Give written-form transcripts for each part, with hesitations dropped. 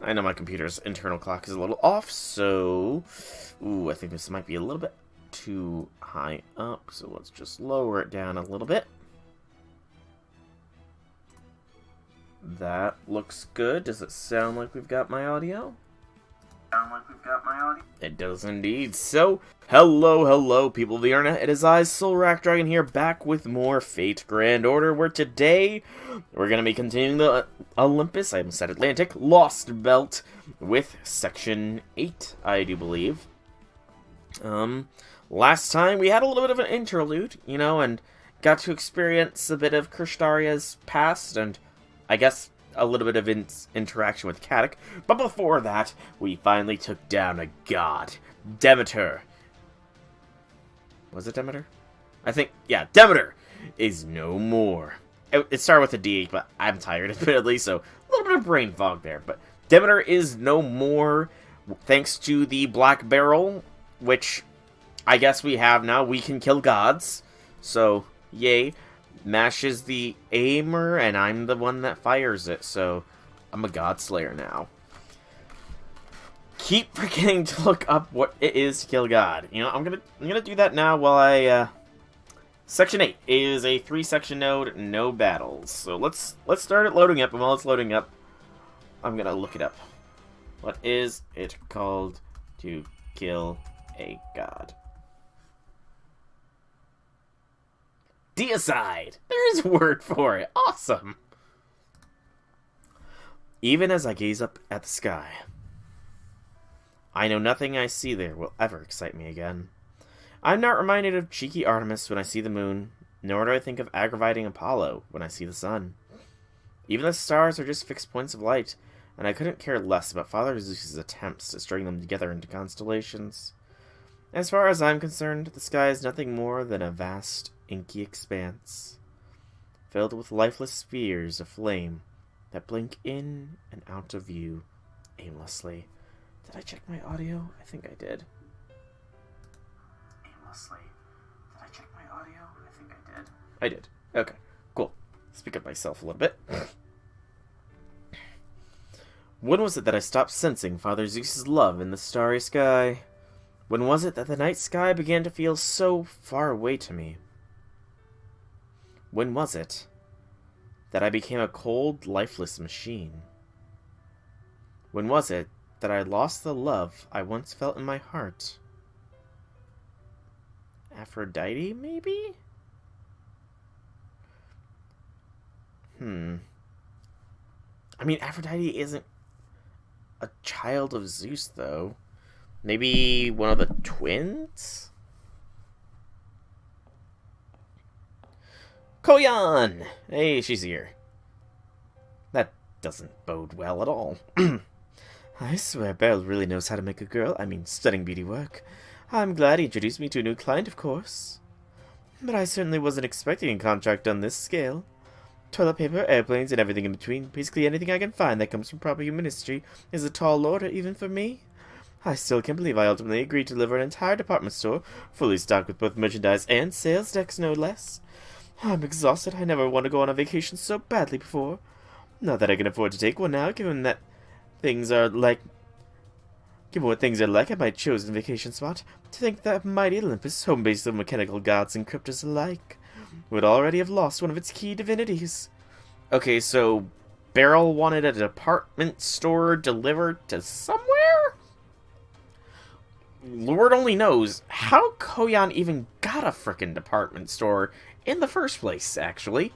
I know my computer's internal clock is a little off, so... Ooh, I think this might be a little bit too high up, so let's just lower it down a little bit. That looks good. Does it sound like we've got my audio? It does indeed. So, hello, people of the internet. It is I, Soulrack Dragon here, back with more Fate Grand Order, where today we're going to be continuing the Olympus, I almost said Atlantic, Lostbelt, with Section 8, I do believe. Last time we had a little bit of an interlude, you know, and got to experience a bit of Krishtaria's past, and I guess a little bit of interaction with Katic. But before that, we finally took down a god, Demeter. Was it Demeter? I think, yeah, Demeter is no more. It started with a D, but I'm tired, admittedly, so a little bit of brain fog there. But Demeter is no more, thanks to the Black Barrel, which I guess we have now. We can kill gods, so yay. Mash is the aimer, and I'm the one that fires it, so I'm a god slayer now. Keep forgetting to look up what it is to kill god. You know, I'm gonna do that now while I, Section 8 is a 3-section node, no battles. So let's start it loading up, and while it's loading up, I'm gonna look it up. What is it called to kill a god? Deicide! There is a word for it. Awesome! Even as I gaze up at the sky, I know nothing I see there will ever excite me again. I'm not reminded of cheeky Artemis when I see the moon, nor do I think of aggravating Apollo when I see the sun. Even the stars are just fixed points of light, and I couldn't care less about Father Zeus's attempts to string them together into constellations. As far as I'm concerned, the sky is nothing more than a vast, inky expanse, filled with lifeless spheres of flame that blink in and out of view aimlessly. Did I check my audio? I think I did. Aimlessly. Did I check my audio? I think I did. I did. Okay, cool. Speak up myself a little bit. When was it that I stopped sensing Father Zeus's love in the starry sky? When was it that the night sky began to feel so far away to me? When was it that I became a cold, lifeless machine? When was it that I lost the love I once felt in my heart? Aphrodite, maybe? I mean, Aphrodite isn't a child of Zeus, though. Maybe one of the twins? Koyan! Hey, she's here. That doesn't bode well at all. I swear Beryl really knows how to make a girl, stunning beauty work. I'm glad he introduced me to a new client, of course. But I certainly wasn't expecting a contract on this scale. Toilet paper, airplanes, and everything in between. Basically anything I can find that comes from proper human history is a tall order, even for me. I still can't believe I ultimately agreed to deliver an entire department store, fully stocked with both merchandise and sales decks, no less. I'm exhausted. I never want to go on a vacation so badly before. Not that I can afford to take one now, given what things are like at my chosen vacation spot. To think that mighty Olympus, home base of mechanical gods and cryptos alike, would already have lost one of its key divinities. Okay, so Beryl wanted a department store delivered to somewhere? Lord only knows how Koyan even got a frickin' department store in the first place, actually.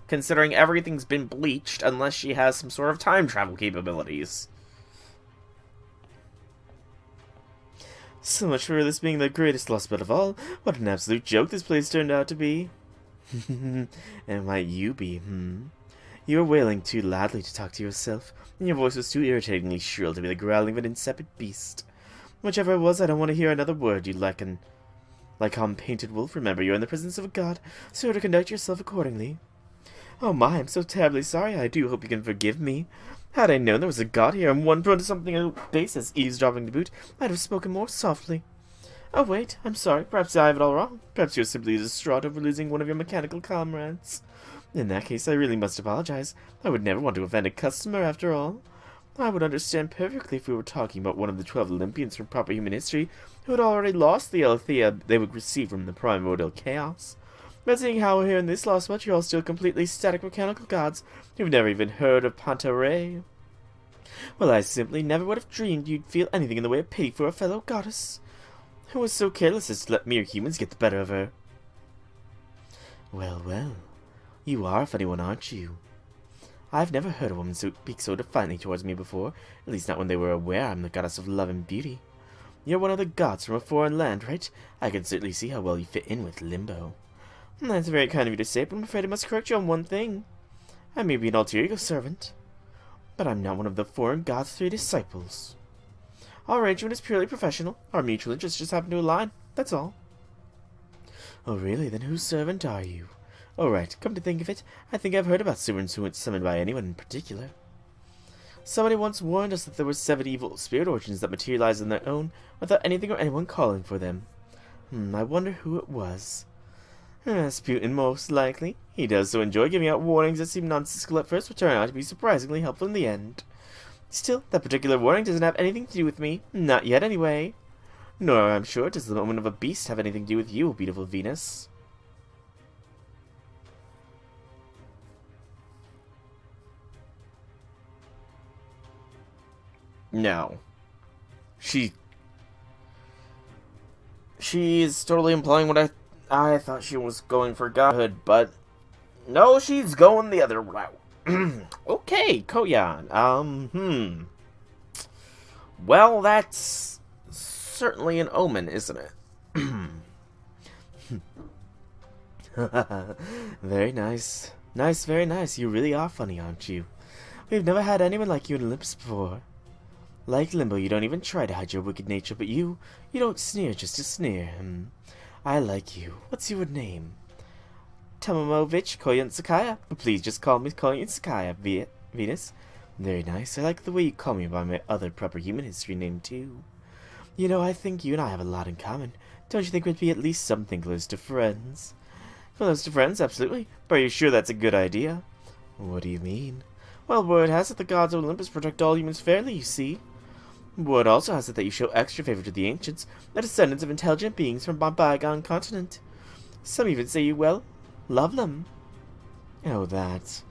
Considering everything's been bleached unless she has some sort of time travel capabilities. So much for this being the greatest Lostbelt of all. What an absolute joke this place turned out to be. And might you be, You were wailing too loudly to talk to yourself, and your voice was too irritatingly shrill to be the growling of an insipid beast. Whichever it was, I don't want to hear another word, you painted wolf. Remember, you're in the presence of a god, so to conduct yourself accordingly. Oh my, I'm so terribly sorry. I do hope you can forgive me. Had I known there was a god here and one prone to something base as eavesdropping to boot, I'd have spoken more softly. Oh wait, I'm sorry. Perhaps I have it all wrong. Perhaps you're simply distraught over losing one of your mechanical comrades. In that case, I really must apologize. I would never want to offend a customer, after all. I would understand perfectly if we were talking about one of the 12 Olympians from proper human history who had already lost the Alethea they would receive from the primordial chaos. But seeing how here in this Lostbelt you're all still completely static mechanical gods who've never even heard of Pantaray. Well, I simply never would have dreamed you'd feel anything in the way of pity for a fellow goddess who was so careless as to let mere humans get the better of her. Well, well, you are a funny one, aren't you? I've never heard a woman speak so defiantly towards me before, at least not when they were aware I'm the goddess of love and beauty. You're one of the gods from a foreign land, right? I can certainly see how well you fit in with Limbo. That's very kind of you to say, but I'm afraid I must correct you on one thing. I may be an alter ego servant, but I'm not one of the foreign god's 3 disciples. Our arrangement is purely professional. Our mutual interests just happen to align, that's all. Oh really? Then whose servant are you? Oh right, come to think of it, I think I've heard about servants who weren't summoned by anyone in particular. Somebody once warned us that there were 7 evil spirit origins that materialized on their own without anything or anyone calling for them. I wonder who it was. Rasputin, most likely. He does so enjoy giving out warnings that seem nonsensical at first, but turn out to be surprisingly helpful in the end. Still, that particular warning doesn't have anything to do with me. Not yet, anyway. Nor, I'm sure, does the moment of a beast have anything to do with you, beautiful Venus. No. She is totally implying what I thought she was going for godhood, but no, she's going the other route. Okay, Koyan. Well, that's certainly an omen, isn't it? Very nice. Nice, very nice. You really are funny, aren't you? We've never had anyone like you in Olympus before. Like Limbo, you don't even try to hide your wicked nature, but you don't sneer just to sneer. I like you. What's your name? Tomomovich Koyansakaya. Please just call me Koyansakaya, Venus. Very nice. I like the way you call me by my other proper human history name, too. You know, I think you and I have a lot in common. Don't you think we'd be at least something close to friends? Close to friends, absolutely. But are you sure that's a good idea? What do you mean? Well, word has it the gods of Olympus protect all humans fairly, you see. Word also has it that you show extra favor to the ancients, the descendants of intelligent beings from a bygone continent. Some even say you, well, love them. Oh, that.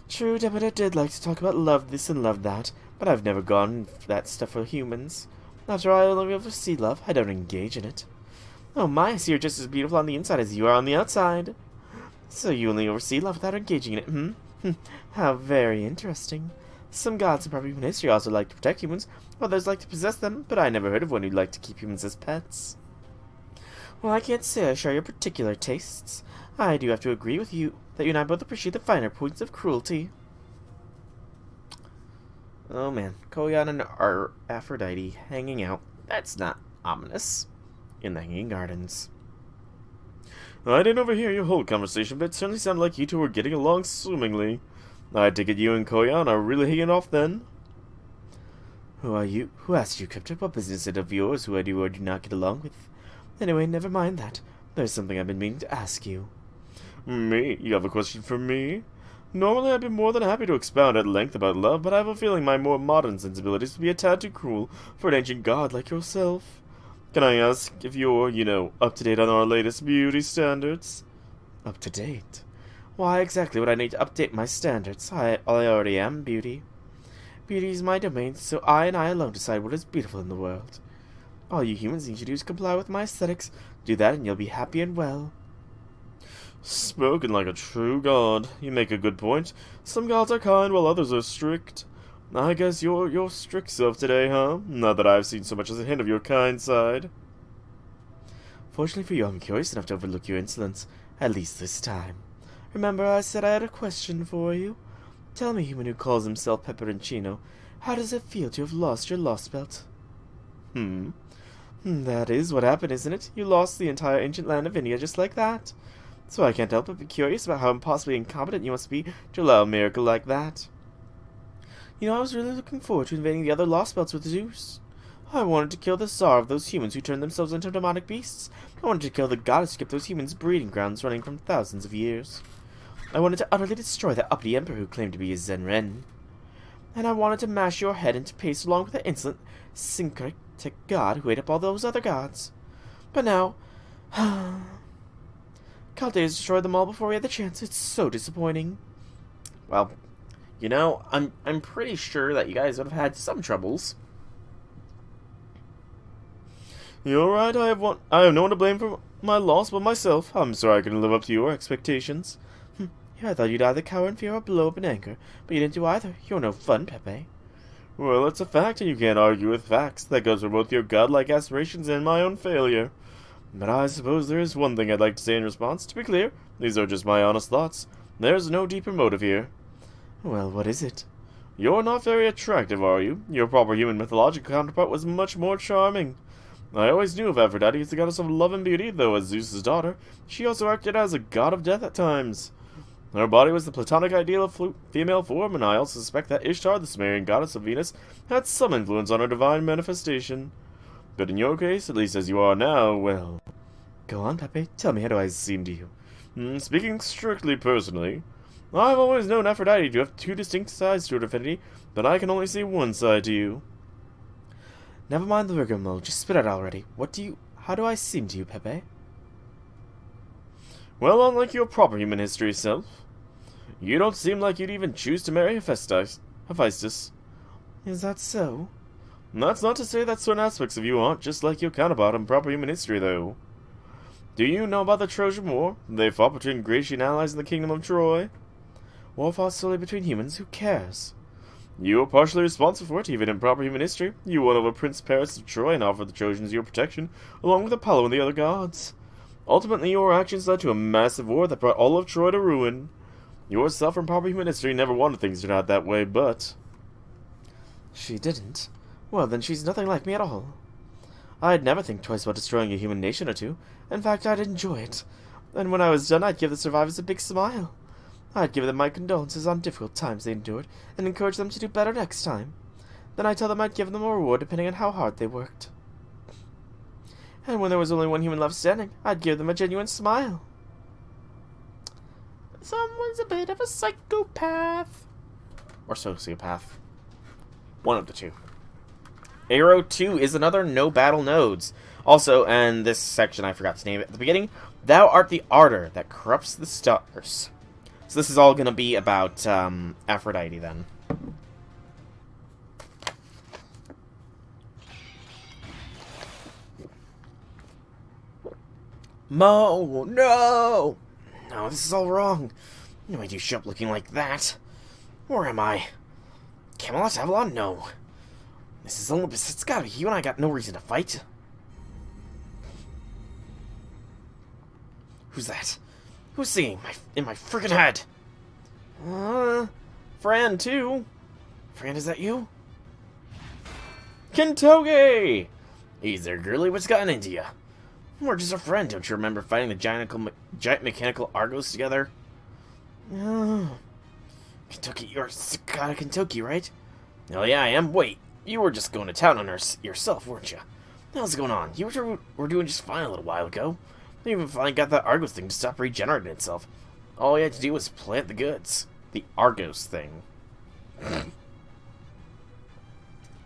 True, Demeter did like to talk about love this and love that, but I've never gone for that stuff for humans. After all, I only ever see love, I don't engage in it. Oh my, I see you're just as beautiful on the inside as you are on the outside. So you only oversee love without engaging in it, How very interesting. Some gods in proper human history also like to protect humans, others like to possess them, but I never heard of one who'd like to keep humans as pets. Well, I can't say I share your particular tastes. I do have to agree with you that you and I both appreciate the finer points of cruelty. Oh man, Koyan and Aphrodite hanging out. That's not ominous. In the Hanging Gardens. I didn't overhear your whole conversation, but it certainly sounded like you two were getting along swimmingly. I take it you and Koyan are really hitting off then? Who are you? Who asked you, Crypto? What business is it of yours who I do or do not get along with? Anyway, never mind that. There's something I've been meaning to ask you. Me? You have a question for me? Normally I'd be more than happy to expound at length about love, but I have a feeling my more modern sensibilities would be a tad too cruel for an ancient god like yourself. Can I ask if you're, up to date on our latest beauty standards? Up to date? Why exactly would I need to update my standards? I already am beauty. Beauty is my domain, so I and I alone decide what is beautiful in the world. All you humans need to do is comply with my aesthetics. Do that and you'll be happy and well. Spoken like a true god. You make a good point. Some gods are kind while others are strict. I guess you're your strict self today, huh? Not that I've seen so much as a hint of your kind side. Fortunately for you, I'm curious enough to overlook your insolence, at least this time. Remember I said I had a question for you? Tell me, human who calls himself Pepperoncino, how does it feel to have lost your Lostbelt? That is what happened, isn't it? You lost the entire ancient land of India just like that. So I can't help but be curious about how impossibly incompetent you must be to allow a miracle like that. I was really looking forward to invading the other Lostbelts with Zeus. I wanted to kill the Tsar of those humans who turned themselves into demonic beasts. I wanted to kill the goddess who kept those humans' breeding grounds running from thousands of years. I wanted to utterly destroy that uppity emperor who claimed to be a Zenren. and I wanted to mash your head into paste along with the insolent, syncretic god who ate up all those other gods. But now, Calde has destroyed them all before we had the chance. It's so disappointing. Well, you know, I'm pretty sure that you guys would have had some troubles. You're right, I have no one to blame for my loss but myself. I'm sorry I couldn't live up to your expectations. Yeah, I thought you'd either cower in fear or blow up in anger, but you didn't do either. You're no fun, Pepe. Well, it's a fact, and you can't argue with facts. That goes for both your godlike aspirations and my own failure. But I suppose there is one thing I'd like to say in response. To be clear, these are just my honest thoughts. There's no deeper motive here. Well, what is it? You're not very attractive, are you? Your proper human mythological counterpart was much more charming. I always knew of Aphrodite as the goddess of love and beauty, though as Zeus's daughter, she also acted as a god of death at times. Her body was the platonic ideal of female form, and I also suspect that Ishtar, the Sumerian goddess of Venus, had some influence on her divine manifestation. But in your case, at least as you are now, well... Go on, Pepe. Tell me, how do I seem to you? Speaking strictly personally, I've always known Aphrodite to have two distinct sides to her divinity, but I can only see one side to you. Never mind the rigmarole, just spit it already. How do I seem to you, Pepe? Well, unlike your proper human history self, you don't seem like you'd even choose to marry Hephaestus. Is that so? That's not to say that certain aspects of you aren't just like your counterpart in proper human history, though. Do you know about the Trojan War? They fought between Grecian allies in the kingdom of Troy. War fought solely between humans, who cares? You were partially responsible for it, even in proper human history. You won over Prince Paris of Troy and offered the Trojans your protection, along with Apollo and the other gods. Ultimately, your actions led to a massive war that brought all of Troy to ruin. Yourself from proper human history never wanted things to turn out that way, but... She didn't? Well, then she's nothing like me at all. I'd never think twice about destroying a human nation or two. In fact, I'd enjoy it. And when I was done, I'd give the survivors a big smile. I'd give them my condolences on difficult times they endured, and encourage them to do better next time. Then I'd tell them I'd give them a reward depending on how hard they worked. And when there was only one human left standing, I'd give them a genuine smile. Someone's a bit of a psychopath. Or sociopath. One of the two. Arrow 2 is another no battle nodes. Also, and this section I forgot to name it at the beginning, thou art the ardor that corrupts the stars. So this is all going to be about Aphrodite then. Mo, no! No, this is all wrong. No way do you show up looking like that. Where am I? Camelot, Avalon? No. This is Olympus. It's gotta be you, and I got no reason to fight. Who's that? Who's singing in my friggin' head? Fran, too. Fran, is that you? Kentoge! He's there, girly. What's gotten into you? We're just a friend. Don't you remember fighting the giant mechanical Argos together? Kentucky, you're Sakata Kentucky, right? Oh yeah, I am. Wait, you were just going to town on her yourself, weren't you? How's it going on? You were doing just fine a little while ago. You even finally got that Argos thing to stop regenerating itself. All you had to do was plant the goods. The Argos thing.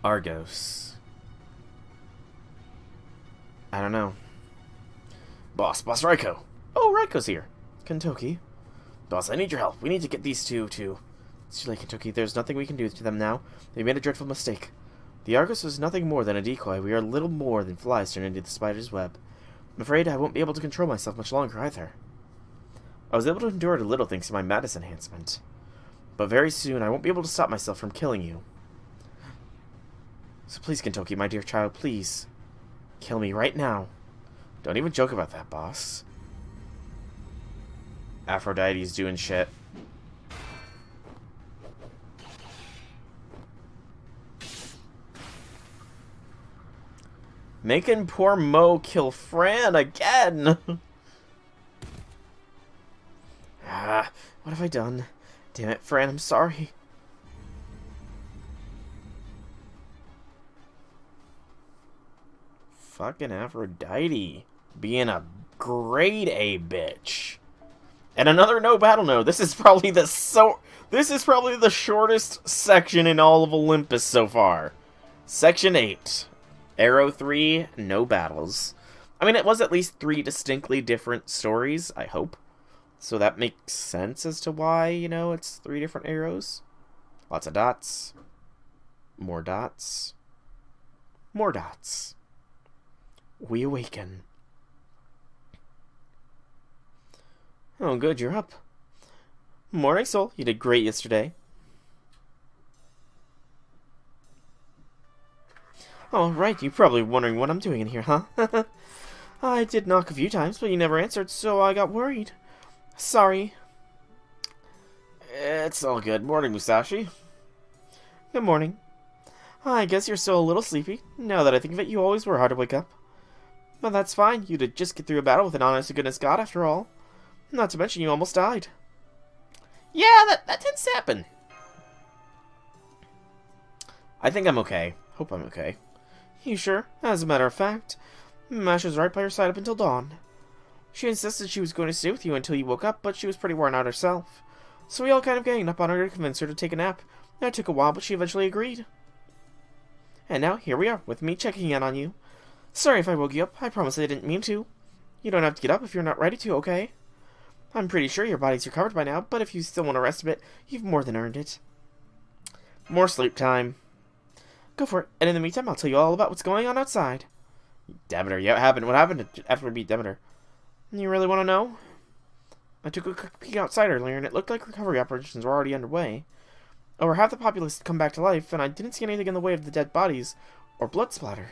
Argos. I don't know. Boss Raiko. Oh, Raiko's here. Kentucky. Boss, I need your help. We need to get these two to... It's too late, Kentucky. There's nothing we can do to them now. They made a dreadful mistake. The Argos was nothing more than a decoy. We are little more than flies turned into the spider's web. I'm afraid I won't be able to control myself much longer either. I was able to endure it a little thanks to my madness enhancement. But very soon I won't be able to stop myself from killing you. So please, Kentucky, my dear child, please. Kill me right now. Don't even joke about that, boss. Aphrodite's doing shit. Making poor Mo kill Fran again! What have I done? Damn it, Fran, I'm sorry. Fucking Aphrodite. Being a grade A bitch. And another no battle node. This is probably the shortest section in all of Olympus so far. Section 8. Arrow 3, no battles. I mean, it was at least 3 distinctly different stories, I hope. So that makes sense as to why, it's 3 different arrows. Lots of dots. More dots. More dots. We awaken. Oh, good, you're up. Morning, Soul. You did great yesterday. Oh, right, you're probably wondering what I'm doing in here, huh? I did knock a few times, but you never answered, so I got worried. Sorry. It's all good. Morning, Musashi. Good morning. I guess you're still a little sleepy. Now that I think of it, you always were hard to wake up. But that's fine. You did just get through a battle with an honest-to-goodness god, after all. Not to mention you almost died. Yeah, that tends to happen. I think I'm okay. Hope I'm okay. You sure? As a matter of fact, Mash was right by your side up until dawn. She insisted she was going to stay with you until you woke up, but she was pretty worn out herself. So we all kind of ganged up on her to convince her to take a nap. It took a while, but she eventually agreed. And now, here we are, with me checking in on you. Sorry if I woke you up. I promise I didn't mean to. You don't have to get up if you're not ready to, okay? I'm pretty sure your body's recovered by now, but if you still want to rest a bit, you've more than earned it. More sleep time. Go for it, and in the meantime, I'll tell you all about what's going on outside. Demeter, yeah, what happened? What happened after we beat Demeter? You really want to know? I took a quick peek outside earlier, and it looked like recovery operations were already underway. Over half the populace had come back to life, and I didn't see anything in the way of the dead bodies, or blood splatter.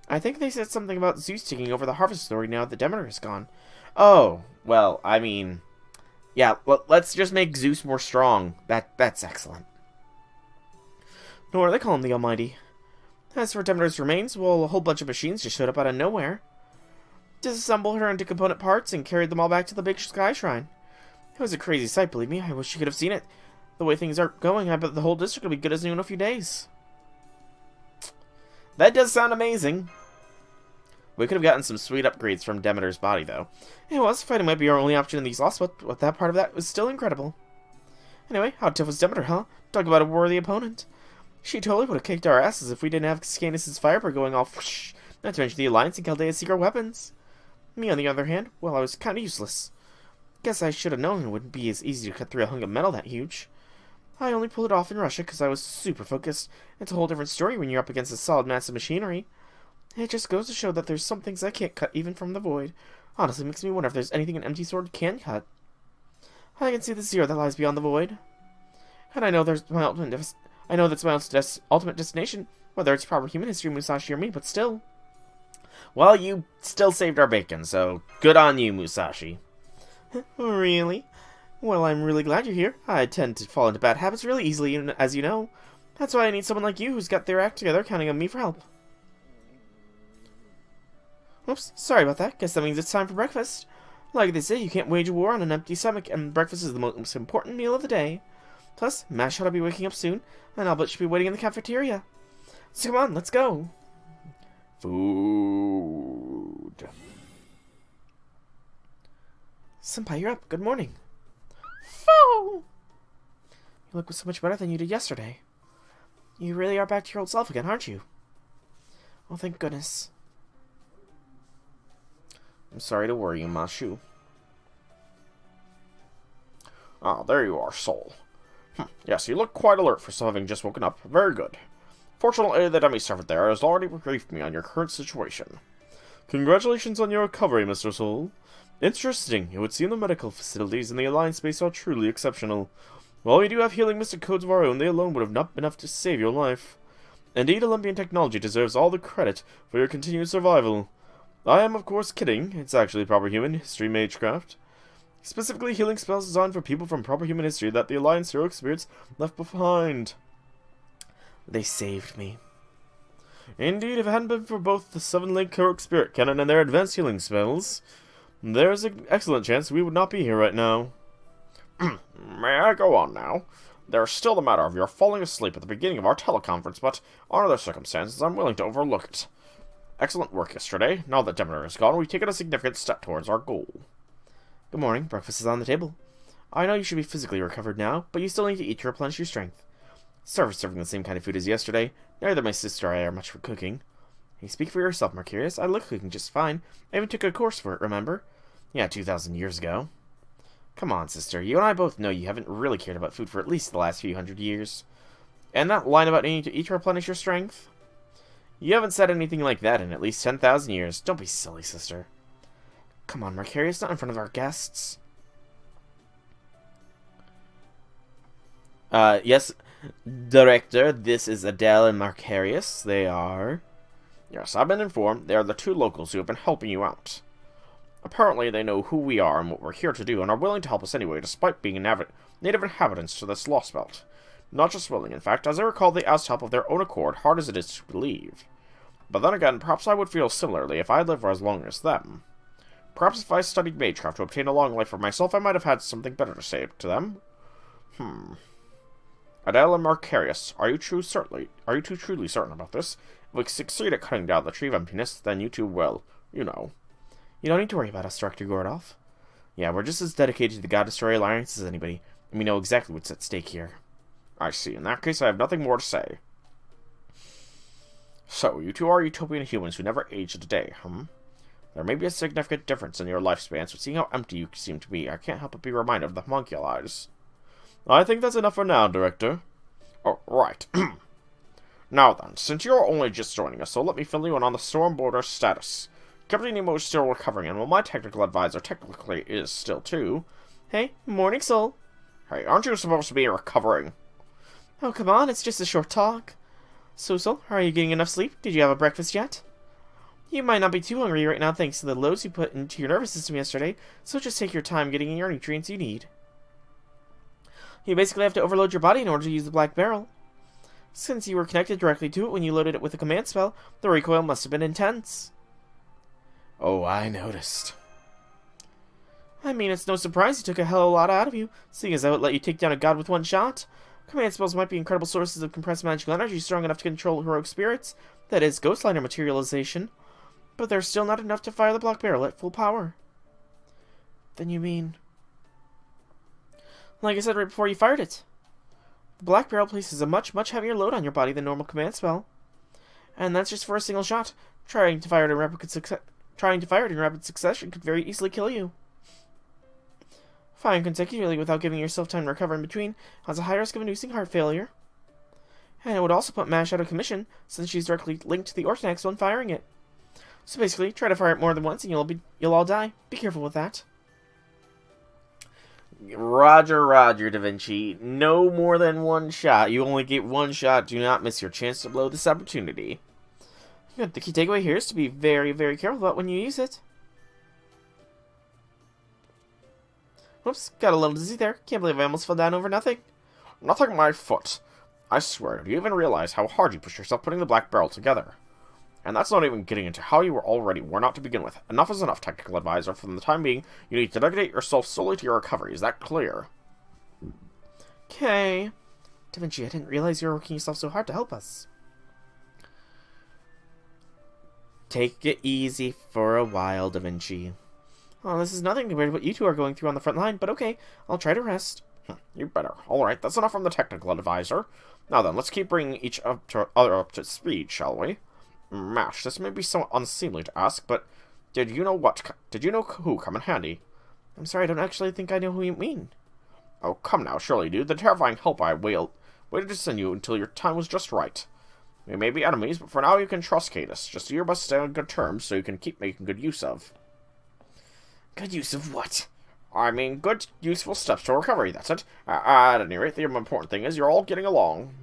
I think they said something about Zeus taking over the harvest story now that Demeter is gone. Oh, well, I mean... Yeah, let's just make Zeus more strong. That's excellent. Nor they call him the Almighty. As for Demeter's remains, well, a whole bunch of machines just showed up out of nowhere. Disassembled her into component parts and carried them all back to the big sky shrine. It was a crazy sight, believe me. I wish you could have seen it. The way things are going, I bet the whole district will be good as new in a few days. That does sound amazing. We could have gotten some sweet upgrades from Demeter's body, though. It was. Fighting might be our only option in these lost, but that part of that was still incredible. Anyway, how tough was Demeter, huh? Talk about a worthy opponent. She totally would have kicked our asses if we didn't have Scanus' firebird going off. Whoosh, not to mention the Alliance and Chaldea's secret weapons. Me, on the other hand, well, I was kind of useless. Guess I should have known it wouldn't be as easy to cut through a hunk of metal that huge. I only pulled it off in Russia because I was super focused. It's a whole different story when you're up against a solid mass of machinery. It just goes to show that there's some things I can't cut even from the void. Honestly, makes me wonder if there's anything an empty sword can cut. I can see the zero that lies beyond the void. And I know that's my ultimate destination, whether it's proper human history, Musashi, or me, but still. Well, you still saved our bacon, so good on you, Musashi. Really? Well, I'm really glad you're here. I tend to fall into bad habits really easily, as you know. That's why I need someone like you who's got their act together, counting on me for help. Oops, sorry about that. Guess that means it's time for breakfast. Like they say, you can't wage a war on an empty stomach, and breakfast is the most important meal of the day. Plus, Mash ought to be waking up soon, and Albert should be waiting in the cafeteria. So come on, let's go. Food. Senpai, you're up. Good morning. Foo! You look so much better than you did yesterday. You really are back to your old self again, aren't you? Oh, thank goodness. I'm sorry to worry you, Mashu. Ah, there you are, Soul. Yes, you look quite alert for having just woken up. Very good. Fortunately, the demi-servant there has already briefed me on your current situation. Congratulations on your recovery, Mr. Soul. Interesting. It would seem the medical facilities in the Alliance base are truly exceptional. While we do have healing mystic codes of our own, they alone would have not been enough to save your life. Indeed, Olympian technology deserves all the credit for your continued survival. I am, of course, kidding. It's actually proper human history magecraft. Specifically healing spells designed for people from proper human history that the Alliance heroic spirits left behind. They saved me. Indeed, if it hadn't been for both the 7-link heroic spirit cannon and their advanced healing spells, there's an excellent chance we would not be here right now. May I go on now? There's still the matter of your falling asleep at the beginning of our teleconference, but under the circumstances, I'm willing to overlook it. Excellent work yesterday. Now that Demeter is gone, we've taken a significant step towards our goal. Good morning. Breakfast is on the table. I know you should be physically recovered now, but you still need to eat to replenish your strength. Sorry for serving the same kind of food as yesterday. Neither my sister or I are much for cooking. Hey, speak for yourself, Mercurius. I like cooking just fine. I even took a course for it, remember? Yeah, 2,000 years ago. Come on, sister. You and I both know you haven't really cared about food for at least the last few hundred years. And that line about needing to eat to replenish your strength? You haven't said anything like that in at least 10,000 years. Don't be silly, sister. Come on, Mercurius, not in front of our guests. Yes, Director, this is Adele and Mercurius. They are... Yes, I've been informed. They are the two locals who have been helping you out. Apparently, they know who we are and what we're here to do, and are willing to help us anyway, despite being native inhabitants to this Lostbelt. Not just willing, in fact, as I recall, they asked help of their own accord, hard as it is to believe. But then again, perhaps I would feel similarly if I had lived for as long as them. Perhaps if I studied magecraft to obtain a long life for myself, I might have had something better to say to them. Adele and Mercurius, are you two truly certain about this? If we succeed at cutting down the tree of emptiness, then you two will, you know. You don't need to worry about us, Director Gordolf. Yeah, we're just as dedicated to the God Destroyer Alliance as anybody, and we know exactly what's at stake here. I see. In that case, I have nothing more to say. So, you two are utopian humans who never age a day, There may be a significant difference in your lifespans, but seeing how empty you seem to be, I can't help but be reminded of the homunculi. I think that's enough for now, Director. Oh, right. Now then, since you're only just joining us, so let me fill you in on the Stormborder status. Captain Nemo is still recovering, and while my technical advisor technically is still too... Hey, morning, Soul. Hey, aren't you supposed to be recovering? Oh, come on, it's just a short talk. So, Soul, are you getting enough sleep? Did you have a breakfast yet? You might not be too hungry right now thanks to the loads you put into your nervous system yesterday, so just take your time getting your nutrients you need. You basically have to overload your body in order to use the black barrel. Since you were connected directly to it when you loaded it with a command spell, the recoil must have been intense. Oh, I noticed. I mean, it's no surprise you took a hell of a lot out of you, seeing as I would let you take down a god with one shot. Command spells might be incredible sources of compressed magical energy strong enough to control heroic spirits, that is, ghostliner materialization, but they're still not enough to fire the black barrel at full power. Then you mean... Like I said right before you fired it. The black barrel places a much, much heavier load on your body than normal command spell. And that's just for a single shot. Trying to fire it in rapid succession could very easily kill you. Firing consecutively without giving yourself time to recover in between has a high risk of inducing heart failure. And it would also put MASH out of commission, since she's directly linked to the Ortanax when firing it. So basically, try to fire it more than once and you'll all die. Be careful with that. Roger, Roger, Da Vinci. No more than one shot. You only get one shot. Do not miss your chance to blow this opportunity. Good. The key takeaway here is to be very, very careful about when you use it. Whoops, got a little dizzy there. Can't believe I almost fell down over nothing. Nothing my foot. I swear, do you even realize how hard you pushed yourself putting the black barrel together? And that's not even getting into how you were already worn out to begin with. Enough is enough, technical advisor. For the time being, you need to dedicate yourself solely to your recovery. Is that clear? Okay. Da Vinci, I didn't realize you were working yourself so hard to help us. Take it easy for a while, Da Vinci. Oh, this is nothing compared to what you two are going through on the front line, but okay, I'll try to rest. You better. Alright, that's enough from the technical advisor. Now then, let's keep bringing each other up to speed, shall we? Mash, this may be somewhat unseemly to ask, but did you know who come in handy? I'm sorry, I don't actually think I know who you mean. Oh, come now, surely, dude. The terrifying help I waited to send you until your time was just right. We may be enemies, but for now you can trust Cadus. Just do your best to stay on good terms so you can keep making good use of. Good use of what? I mean, good, useful steps to recovery, that's it. At any rate, the important thing is you're all getting along.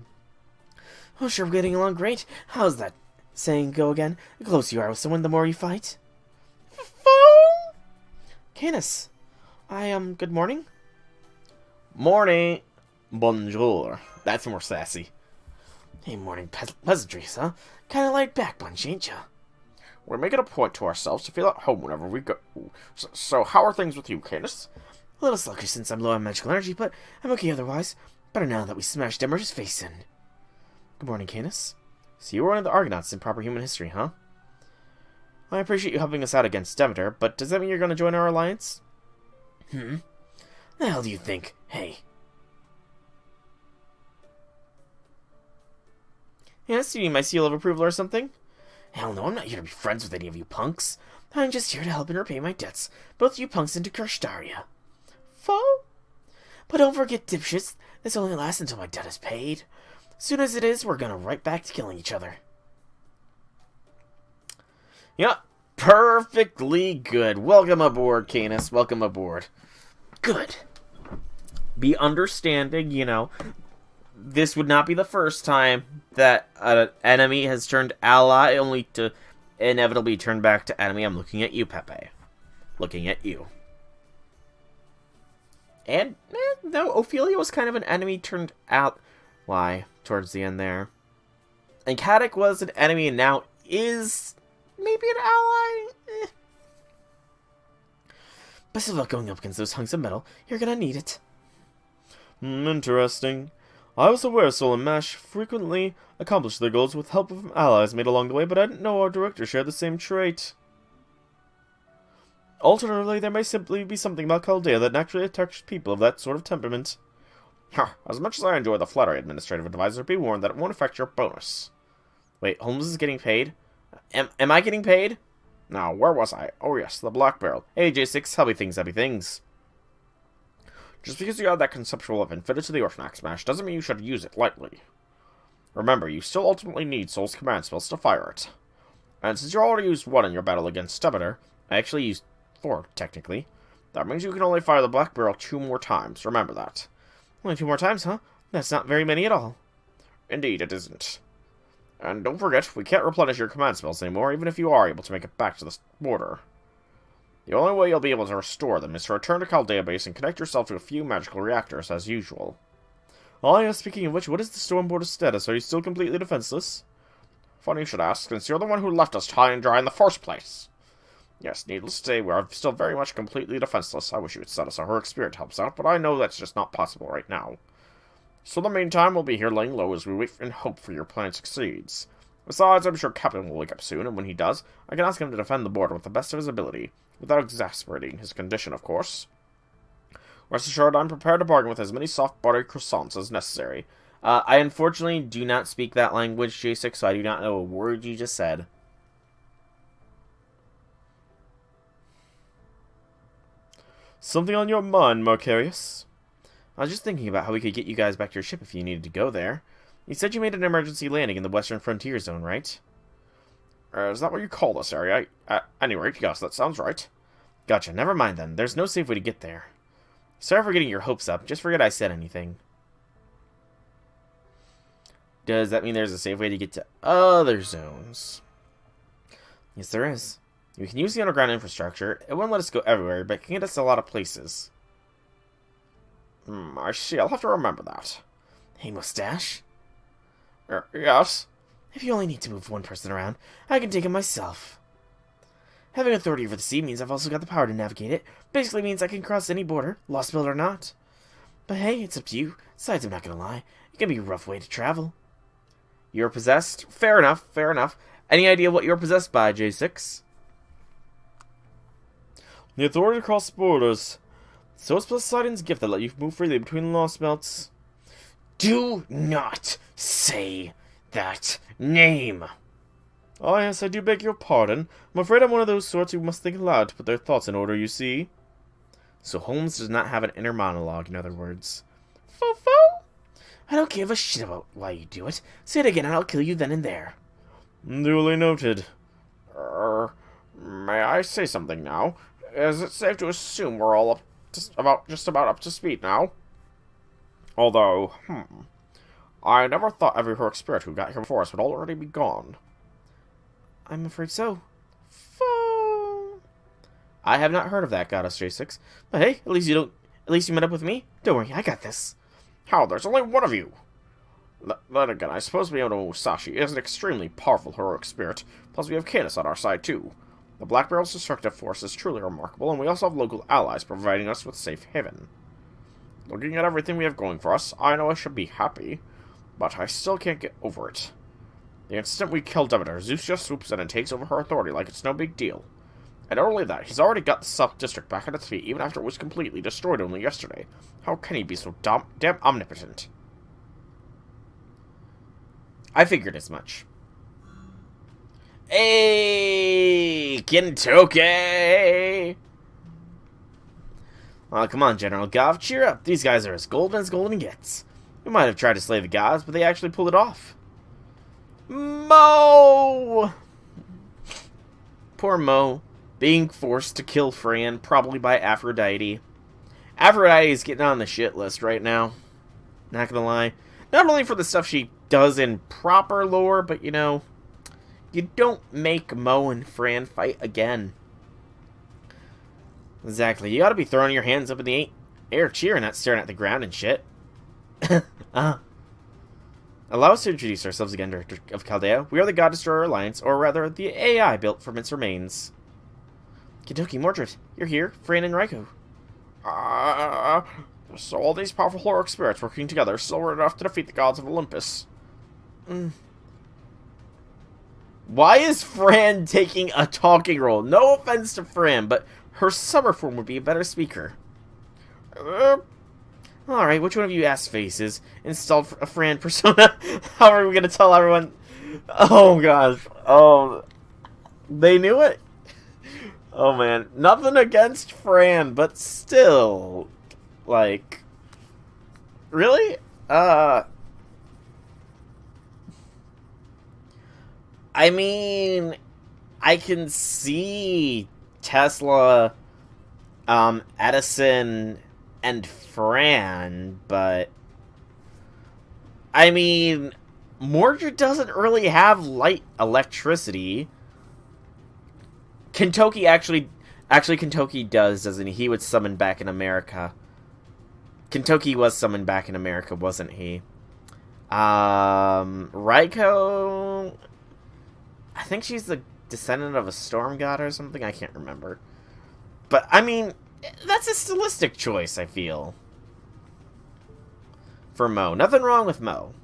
Oh, sure, we're getting along great. How's that saying go again? The closer you are with someone, the more you fight. Canis, good morning? Morning. Bonjour. That's more sassy. Hey, morning pleasantries, huh? Kinda laid back bunch, ain't ya? We make it a point to ourselves to feel at home whenever we go. So how are things with you, Canis? A little sluggish since I'm low on magical energy, but I'm okay otherwise. Better now that we smashed Demer's face in. Good morning, Canis. So you were one of the Argonauts in proper human history, huh? I appreciate you helping us out against Demeter, but does that mean you're going to join our alliance? The hell do you think? Hey. Yes, do you need my seal of approval or something? Hell no, I'm not here to be friends with any of you punks. I'm just here to help and repay my debts, both you punks and to Kirshdaria. Foe? But don't forget, dipshits, this only lasts until my debt is paid. Soon as it is, we're gonna right back to killing each other. Yeah, perfectly good. Welcome aboard, Canis. Welcome aboard. Good. Be understanding, you know. This would not be the first time that an enemy has turned ally, only to inevitably turn back to enemy. I'm looking at you, Pepe. Looking at you. And, no, Ophelia was kind of an enemy turned ally towards the end there. And Caddick was an enemy and now is maybe an ally? Best of luck going up against those hunks of metal. You're gonna need it. Interesting. I was aware Sol and Mash frequently accomplished their goals with help from allies made along the way, but I didn't know our director shared the same trait. Alternatively, there may simply be something about Chaldea that naturally attracts people of that sort of temperament. As much as I enjoy the flattery, Administrative Advisor, be warned that it won't affect your bonus. Wait, Holmes is getting paid? Am I getting paid? Now, where was I? Oh yes, the Black Barrel. Hey, J6, happy things, happy things. Just because you have that conceptual weapon fitted to the Orphanax Smash doesn't mean you should use it lightly. Remember, you still ultimately need Sol's command spells to fire it. And since you already used one in your battle against Stebator, I actually used 4, technically. That means you can only fire the Black Barrel 2 more times, remember that. Only 2 more times, huh? That's not very many at all. Indeed, it isn't. And don't forget, we can't replenish your command spells anymore, even if you are able to make it back to the border. The only way you'll be able to restore them is to return to Chaldea Base and connect yourself to a few magical reactors, as usual. Oh yeah, speaking of which, what is the storm border status? Are you still completely defenseless? Funny you should ask, since you're the one who left us high and dry in the first place. Yes, needless to say, we're still very much completely defenseless. I wish you would send us a heroic spirit to help us out, but I know that's just not possible right now. So in the meantime, we'll be here laying low as we wait and hope for your plan succeeds. Besides, I'm sure Captain will wake up soon, and when he does, I can ask him to defend the border with the best of his ability, without exasperating his condition, of course. Rest assured, I'm prepared to bargain with as many soft-buttered croissants as necessary. I unfortunately do not speak that language, J6, so I do not know a word you just said. Something on your mind, Marcarius? I was just thinking about how we could get you guys back to your ship if you needed to go there. You said you made an emergency landing in the Western Frontier Zone, right? Is that what you call this area? At any rate, yes, that sounds right. Gotcha, never mind then. There's no safe way to get there. Sorry for getting your hopes up. Just forget I said anything. Does that mean there's a safe way to get to other zones? Yes, there is. We can use the underground infrastructure. It won't let us go everywhere, but it can get us to a lot of places. I see. I'll have to remember that. Hey, Mustache? Yes? If you only need to move one person around, I can take it myself. Having authority over the sea means I've also got the power to navigate it. Basically means I can cross any border, Lostbelt or not. But hey, it's up to you. Besides, I'm not gonna lie. It can be a rough way to travel. You're possessed? Fair enough, fair enough. Any idea what you're possessed by, J6? The authority to cross borders. So it's Poseidon's gift that let you move freely between Lostbelts. Do not say that name! Oh yes, I do beg your pardon. I'm afraid I'm one of those sorts who must think aloud to put their thoughts in order, you see. So Holmes does not have an inner monologue, in other words. Fo-fo? I don't give a shit about why you do it. Say it again and I'll kill you then and there. Duly noted. May I say something now? Is it safe to assume we're all just about up to speed now? Although, I never thought every heroic spirit who got here before us would already be gone. I'm afraid so. Fo. I have not heard of that, Goddess J6. But hey, at least you met up with me. Don't worry, I got this. How? There's only one of you. Then again, I suppose Miyono Musashi is an extremely powerful heroic spirit. Plus, we have Canis on our side too. The Black Barrel's destructive force is truly remarkable, and we also have local allies providing us with safe haven. Looking at everything we have going for us, I know I should be happy, but I still can't get over it. The instant we kill Demeter, Zeus just swoops in and takes over her authority like it's no big deal. And not only that, he's already got the sub-district back on its feet, even after it was completely destroyed only yesterday. How can he be so damn omnipotent? I figured as much. Hey, Kentucky! Oh, come on, General Gov, cheer up. These guys are as golden gets. We might have tried to slay the gods, but they actually pulled it off. Mo! Poor Mo, being forced to kill Fran, probably by Aphrodite. Aphrodite is getting on the shit list right now. Not gonna lie. Not only for the stuff she does in proper lore, but, you know, you don't make Mo and Fran fight again. Exactly. You gotta be throwing your hands up in the air cheering, not staring at the ground and shit. Allow us to introduce ourselves again, Director of Chaldea. We are the God Destroyer Alliance, or rather, the AI built from its remains. Kentucky, Mordred, you're here. Fran and Raiko. So all these powerful heroic spirits working together still were enough to defeat the gods of Olympus. Why is Fran taking a talking role? No offense to Fran, but her summer form would be a better speaker. Alright, which one of you ass faces installed a Fran persona? How are we going to tell everyone? Oh, gosh. Oh, they knew it? Oh, man. Nothing against Fran, but still. Like, really? I mean, I can see Tesla, Edison, and Fran, but I mean, Mordred doesn't really have light electricity. Kentucky actually Kentucky doesn't he? He was summoned back in America. Kentucky was summoned back in America, wasn't he? Raiko, I think she's the descendant of a storm god or something. I can't remember. But I mean, that's a stylistic choice, I feel. For Mo. Nothing wrong with Mo.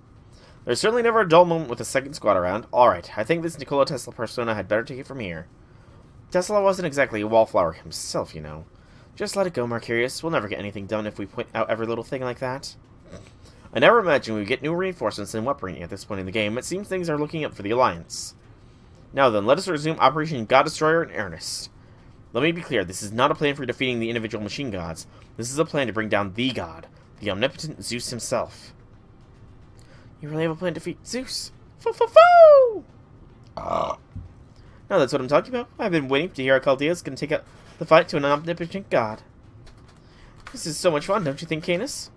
There's certainly never a dull moment with a second squad around. Alright, I think this Nikola Tesla persona had better take it from here. Tesla wasn't exactly a wallflower himself, you know. Just let it go, Mercurius. We'll never get anything done if we point out every little thing like that. I never imagined we'd get new reinforcements and weaponry at this point in the game. It seems things are looking up for the Alliance. Now then, let us resume Operation God Destroyer in earnest. Let me be clear, this is not a plan for defeating the individual machine gods. This is a plan to bring down the god, the omnipotent Zeus himself. You really have a plan to defeat Zeus? Foo-foo-foo! Now that's what I'm talking about. I've been waiting to hear how Chaldea is going to take out the fight to an omnipotent god. This is so much fun, don't you think, Canis?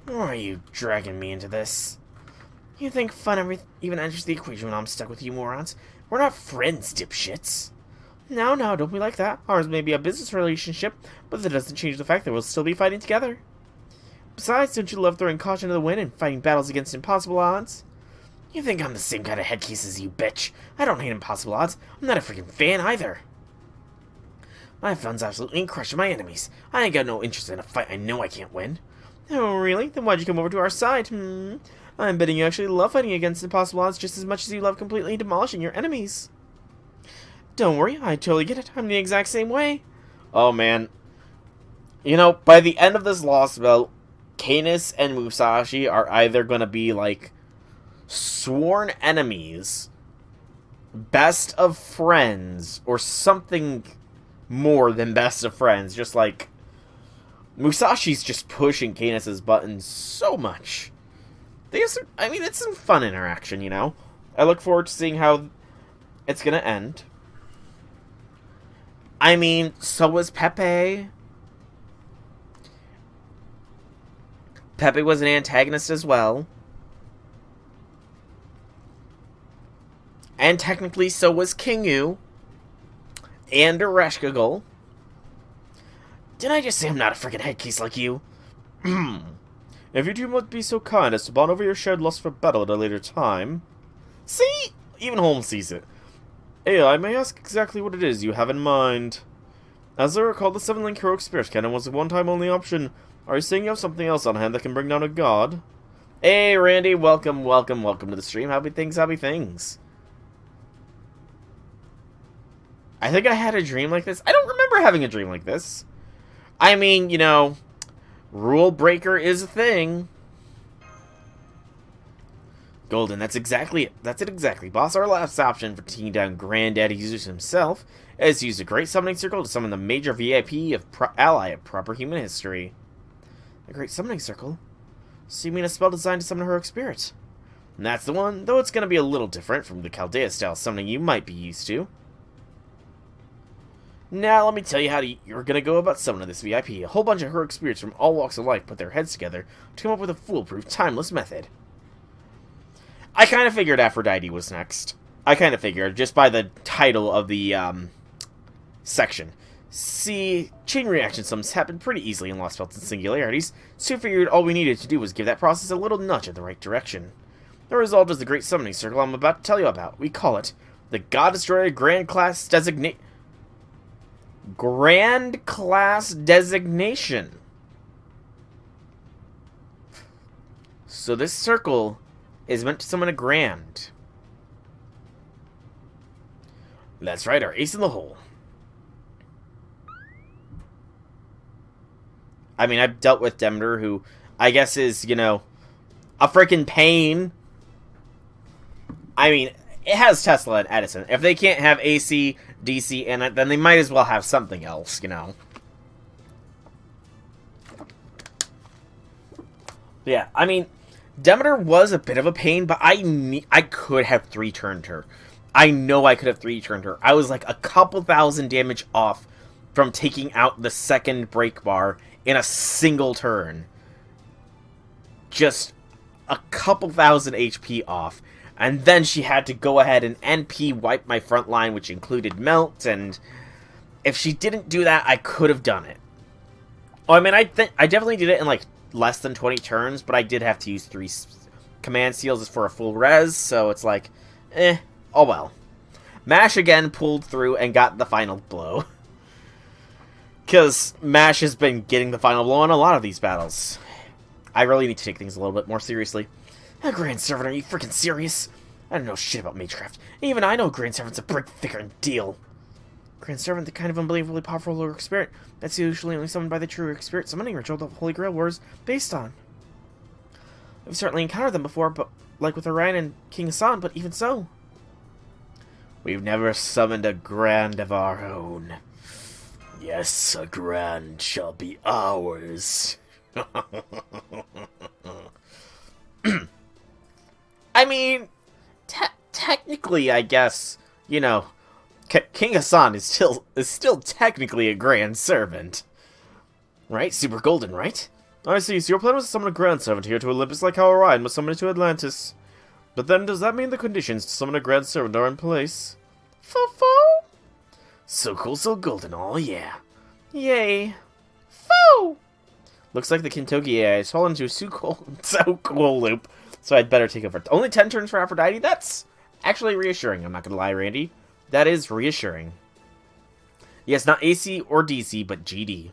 Why are you dragging me into this? You think fun even enters the equation when I'm stuck with you morons? We're not friends, dipshits. No, don't be like that. Ours may be a business relationship, but that doesn't change the fact that we'll still be fighting together. Besides, don't you love throwing caution to the wind and fighting battles against impossible odds? You think I'm the same kind of headcase as you, bitch. I don't hate impossible odds. I'm not a freaking fan either. My fun's absolutely in crushing my enemies. I ain't got no interest in a fight I know I can't win. Oh, really? Then why'd you come over to our side? I'm betting you actually love fighting against impossible odds just as much as you love completely demolishing your enemies. Don't worry, I totally get it. I'm the exact same way. Oh, man. You know, by the end of this Lostbelt, Canis and Musashi are either going to be, like, sworn enemies, best of friends, or something more than best of friends. Just, like, Musashi's just pushing Canis's buttons so much. It's some fun interaction, you know? I look forward to seeing how it's going to end. I mean, so was Pepe. Pepe was an antagonist as well. And technically, so was Kingu. And Ereshkigal. Didn't I just say I'm not a freaking headcase like you? If you two would be so kind as to bond over your shared lust for battle at a later time. See? Even Holmes sees it. Hey, I may ask exactly what it is you have in mind. As I recall, the 7-link heroic spirit cannon was a one-time only option. Are you saying you have something else on hand that can bring down a god? Hey, Randy, welcome to the stream. Happy things. I think I had a dream like this. I don't remember having a dream like this. I mean, you know, rule breaker is a thing. Golden, that's exactly it. That's it exactly. Boss, our last option for taking down Granddaddy Zeus himself is to use a Great Summoning Circle to summon the major VIP ally of proper human history. A Great Summoning Circle? So you mean a spell designed to summon a heroic spirit? And that's the one, though it's going to be a little different from the Chaldea-style summoning you might be used to. Now, let me tell you how you're going to go about summoning this VIP. A whole bunch of heroic spirits from all walks of life put their heads together to come up with a foolproof, timeless method. I kind of figured Aphrodite was next. I kind of figured, just by the title of the section. See, chain reaction sums happen pretty easily in Lostbelt and Singularities, so I figured all we needed to do was give that process a little nudge in the right direction. The result is the Great Summoning Circle I'm about to tell you about. We call it the God Destroyer Grand Class Designation. So this circle is meant to summon a grand. That's right, our ace in the hole. I mean, I've dealt with Demeter, who I guess is, you know, a freaking pain. I mean, it has Tesla and Edison. If they can't have AC, DC in it, then they might as well have something else, you know. Yeah, I mean, Demeter was a bit of a pain, but I could have 3-turned her. I know I could have 3-turned her. I was like a couple thousand damage off from taking out the second break bar in a single turn. Just a couple thousand HP off. And then she had to go ahead and NP wipe my front line, which included Melt, and if she didn't do that, I could have done it. Oh, I mean, I definitely did it in like less than 20 turns, but I did have to use 3 command seals for a full res, so it's like, oh well. Mash again pulled through and got the final blow. Because Mash has been getting the final blow on a lot of these battles. I really need to take things a little bit more seriously. Grand Servant, are you freaking serious? I don't know shit about Magecraft. Even I know Grand Servant's a brick thicker deal. Grand Servant, the kind of unbelievably powerful heroic spirit that's usually only summoned by the true heroic spirit summoning ritual the Holy Grail War is based on. I've certainly encountered them before, but like with Orion and King Hassan, but even so. We've never summoned a Grand of our own. Yes, a Grand shall be ours. I mean, technically, I guess, you know, King Hassan is still technically a Grand Servant. Right? Super Golden, right? I see, so your plan was to summon a Grand Servant here to Olympus like how Orion was summoned to Atlantis. But then, does that mean the conditions to summon a Grand Servant are in place? Fo-fo? So cool, so golden, oh yeah. Yay. Foo! Looks like the Kintoki AI has fallen into a so cool loop, so I'd better take over. Only 10 turns for Aphrodite? That's actually reassuring, I'm not gonna lie, Randy. That is reassuring. Yes, not AC or DC, but GD.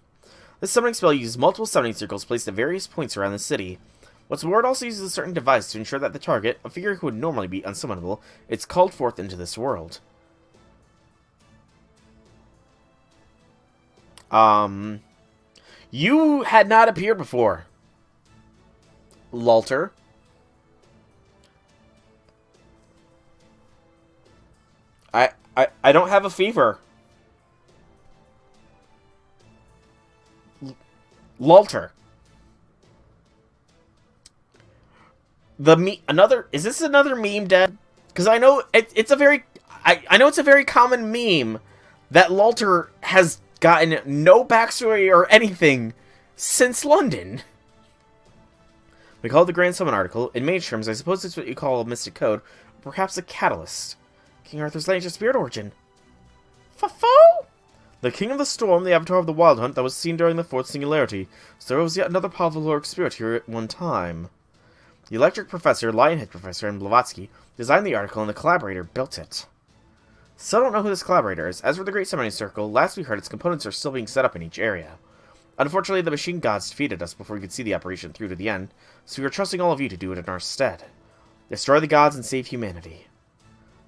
This summoning spell uses multiple summoning circles placed at various points around the city. What's more, it also uses a certain device to ensure that the target, a figure who would normally be unsummonable, is called forth into this world. You had not appeared before. Lulter. I don't have a fever. Lulter. Is this another meme, Dad? Because I know it's a very I know it's a very common meme that Lulter has gotten no backstory or anything since London. We call it the Grand Summon article. In mage terms, I suppose it's what you call a mystic code, or perhaps a catalyst. King Arthur's lineage of spirit origin. Fo-fo! The King of the Storm, the avatar of the Wild Hunt that was seen during the Fourth Singularity, so there was yet another powerful heroic spirit here at one time. The Electric Professor, Lionhead Professor, and Blavatsky designed the article, and the collaborator built it. Still don't know who this collaborator is. As for the Great Summoning Circle, last we heard its components are still being set up in each area. Unfortunately, the machine gods defeated us before we could see the operation through to the end, so we are trusting all of you to do it in our stead. Destroy the gods and save humanity.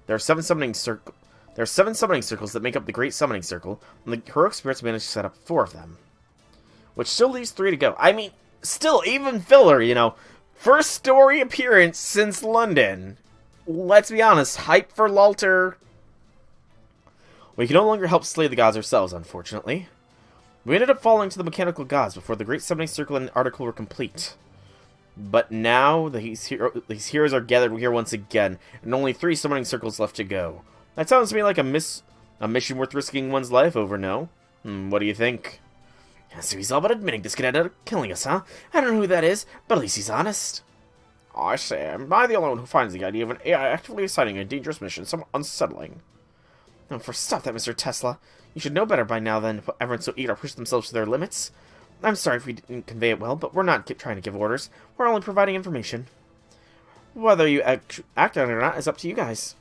There are 7 summoning circles. There are 7 summoning circles that make up the Great Summoning Circle, and the heroic spirits managed to set up 4 of them. Which still leaves 3 to go. I mean, still, even filler, you know. First story appearance since London. Let's be honest, hype for Lalter. We can no longer help slay the gods ourselves, unfortunately. We ended up falling to the mechanical gods before the Great Summoning Circle and article were complete. But now, these heroes are gathered here once again, and only 3 summoning circles left to go. That sounds to me like a mission worth risking one's life over, no? What do you think? So he's all but admitting this could end up killing us, huh? I don't know who that is, but at least he's honest. I say, am I the only one who finds the idea of an AI actively assigning a dangerous mission somewhat unsettling? Oh, stop that, Mr. Tesla. You should know better by now than everyone so eager to push themselves to their limits. I'm sorry if we didn't convey it well, but we're not trying to give orders. We're only providing information. Whether you act on it or not is up to you guys.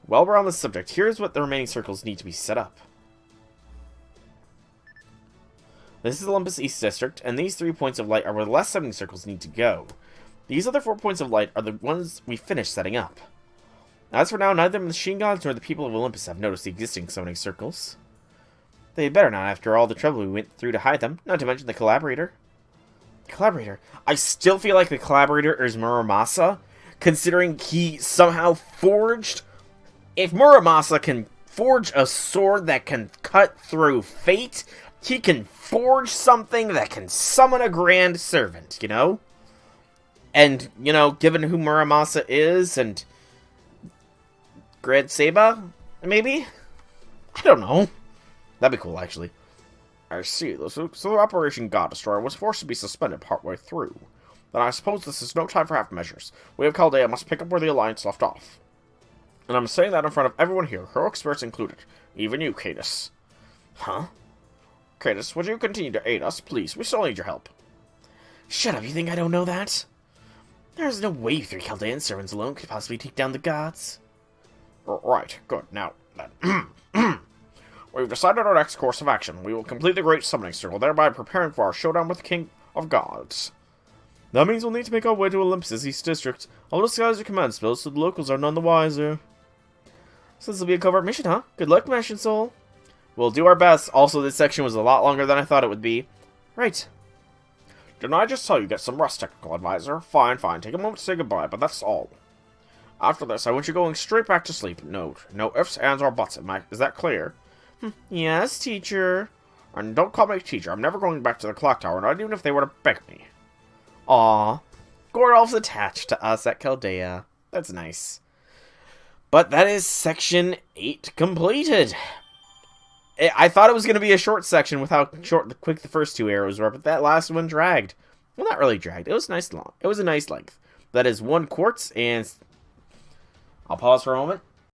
While we're on this subject, here's what the remaining circles need to be set up. This is Olympus East District, and these 3 points of light are where the last summoning circles need to go. These other 4 points of light are the ones we finished setting up. As for now, neither the machine gods nor the people of Olympus have noticed the existing summoning circles. They better not, after all the trouble we went through to hide them, not to mention the Collaborator. Collaborator? I still feel like the Collaborator is Muramasa, considering he somehow forged... If Muramasa can forge a sword that can cut through fate, he can forge something that can summon a grand servant, you know? And, you know, given who Muramasa is, and... Grand Seba, maybe? I don't know. That'd be cool, actually. I see. So Operation God Destroyer was forced to be suspended partway through. Then I suppose this is no time for half measures. We of Chaldea must pick up where the Alliance left off. And I'm saying that in front of everyone here, heroic spirits included. Even you, Cadus. Huh? Cadus, would you continue to aid us, please? We still need your help. Shut up, you think I don't know that? There's no way 3 Chaldean servants alone could possibly take down the gods. Right, good. Now, then. We've decided our next course of action. We will complete the Great Summoning Circle, thereby preparing for our showdown with the King of Gods. That means we'll need to make our way to Olympus' East District. I'll disguise your command spells so the locals are none the wiser. So this will be a covert mission, huh? Good luck, Mash and Soul. We'll do our best. Also, this section was a lot longer than I thought it would be. Right. Didn't I just tell you get some rest, Technical Advisor? Fine. Take a moment to say goodbye, but that's all. After this, I want you going straight back to sleep. No ifs, ands, or buts. Is that clear? Yes, teacher. And don't call me teacher. I'm never going back to the clock tower, not even if they were to beg me. Aw. Gordolf's attached to us at Chaldea. That's nice. But that is section 8 completed. I thought it was going to be a short section with how quick the first 2 arrows were, but that last one dragged. Well, not really dragged. It was nice long. It was a nice length. That is 1 quartz, and I'll pause for a moment.